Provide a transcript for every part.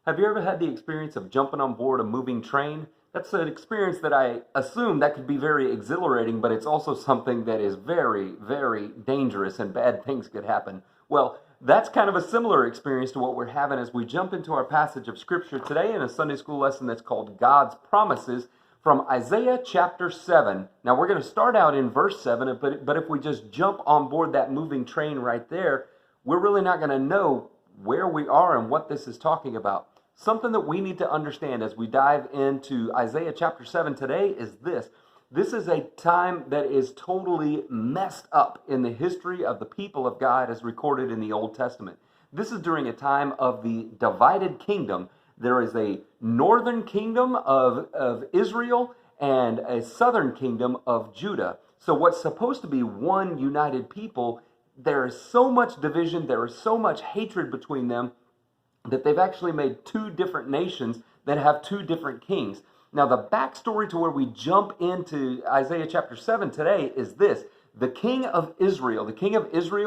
Have you ever had the experience of jumping on board a moving train? That's an experience that I assume that could be very exhilarating, but it's also something that is very, very dangerous and bad things could happen. Well, that's kind of a similar experience to what we're having as we jump into our passage of Scripture today in a Sunday school lesson that's called God's Promises from Isaiah chapter 7. Now, we're going to start out in verse 7, but if we just jump on board that moving train right there, we're really not going to know where we are and what this is talking about. Something that we need to understand as we dive into Isaiah chapter 7 today is this. This is a time that is totally messed up in the history of the people of God as recorded in the Old Testament. This is during a time of the divided kingdom. There is a northern kingdom of Israel and a southern kingdom of Judah. So what's supposed to be one united people, there is so much division, there is so much hatred between them that they've actually made two different nations that have two different kings. Now, the backstory to where we jump into Isaiah chapter 7 today is this. The king of Israel,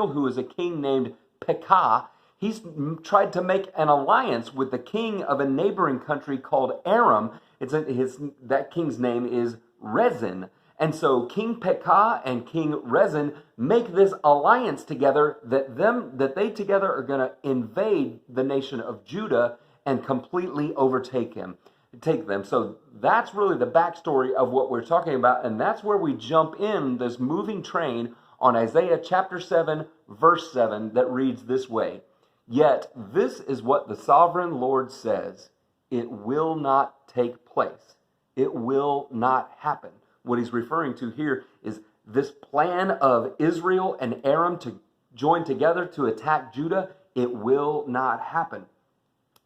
who is a king named Pekah, he's tried to make an alliance with the king of a neighboring country called Aram. That king's name is Rezin. And so King Pekah and King Rezin make this alliance together that they together are going to invade the nation of Judah and completely take them. So that's really the backstory of what we're talking about, and that's where we jump in this moving train on Isaiah chapter 7, verse 7, that reads this way. Yet this is what the sovereign Lord says. It will not take place. It will not happen. What he's referring to here is this plan of Israel and Aram to join together to attack Judah. It will not happen.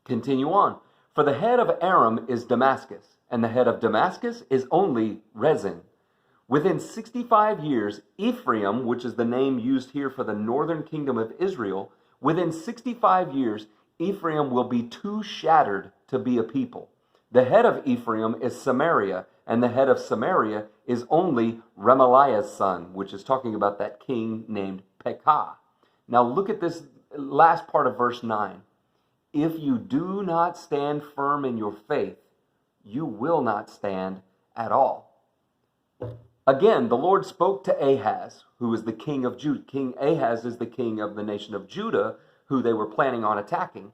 Continue on. For the head of Aram is Damascus, and the head of Damascus is only Rezin. Within 65 years, Ephraim, which is the name used here for the northern kingdom of Israel, within 65 years, Ephraim will be too shattered to be a people. The head of Ephraim is Samaria, and the head of Samaria is only Remaliah's son, which is talking about that king named Pekah. Now look at this last part of verse 9. If you do not stand firm in your faith, you will not stand at all. Again, the Lord spoke to Ahaz, who is the king of Judah. King Ahaz is the king of the nation of Judah, who they were planning on attacking.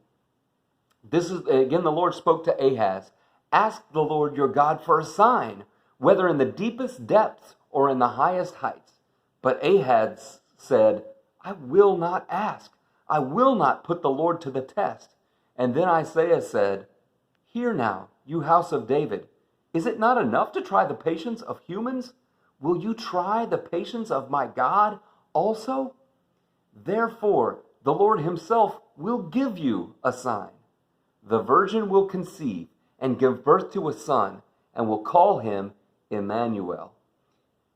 The Lord spoke to Ahaz. Ask the Lord your God for a sign, whether in the deepest depths or in the highest heights. But Ahaz said, I will not ask. I will not put the Lord to the test. And then Isaiah said, Hear now, you house of David. Is it not enough to try the patience of humans? Will you try the patience of my God also? Therefore, the Lord himself will give you a sign. The virgin will conceive and give birth to a son, and will call him Emmanuel.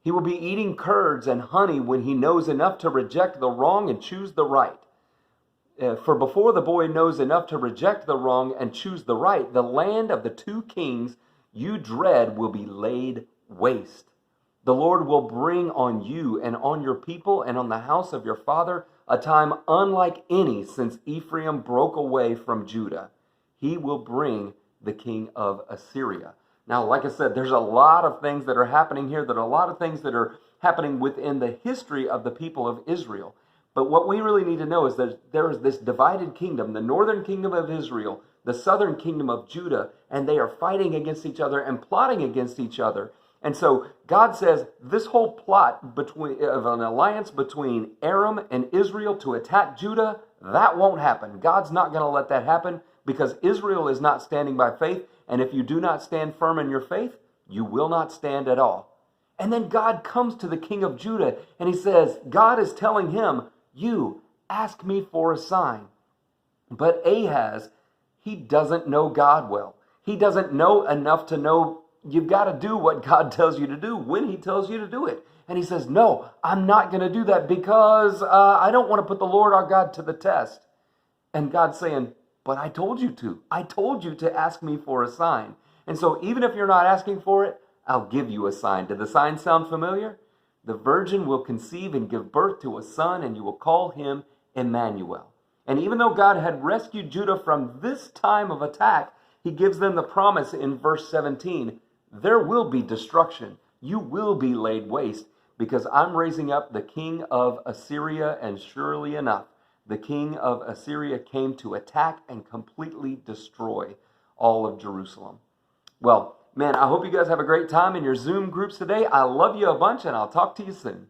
He will be eating curds and honey when he knows enough to reject the wrong and choose the right. For before the boy knows enough to reject the wrong and choose the right, the land of the two kings you dread will be laid waste. The Lord will bring on you and on your people and on the house of your father a time unlike any since Ephraim broke away from Judah. He will bring the king of Assyria. Now, like I said, there's a lot of things that are happening here, that are a lot of things that are happening within the history of the people of Israel. But what we really need to know is that there is this divided kingdom, the northern kingdom of Israel, the southern kingdom of Judah, and they are fighting against each other and plotting against each other. And so God says this whole plot of an alliance between Aram and Israel to attack Judah, that won't happen. God's not going to let that happen because Israel is not standing by faith. And if you do not stand firm in your faith, you will not stand at all. And then God comes to the king of Judah and he says, God is telling him, you ask me for a sign. But Ahaz, he doesn't know God well. He doesn't know enough to know you've got to do what God tells you to do when he tells you to do it. And he says, no, I'm not going to do that because I don't want to put the Lord our God to the test. And God's saying, but I told you to. I told you to ask me for a sign. And so even if you're not asking for it, I'll give you a sign. Did the sign sound familiar? The virgin will conceive and give birth to a son, and you will call him Emmanuel. And even though God had rescued Judah from this time of attack, he gives them the promise in verse 17, there will be destruction. You will be laid waste because I'm raising up the king of Assyria, and surely enough, the king of Assyria came to attack and completely destroy all of Jerusalem. Well, man, I hope you guys have a great time in your Zoom groups today. I love you a bunch, and I'll talk to you soon.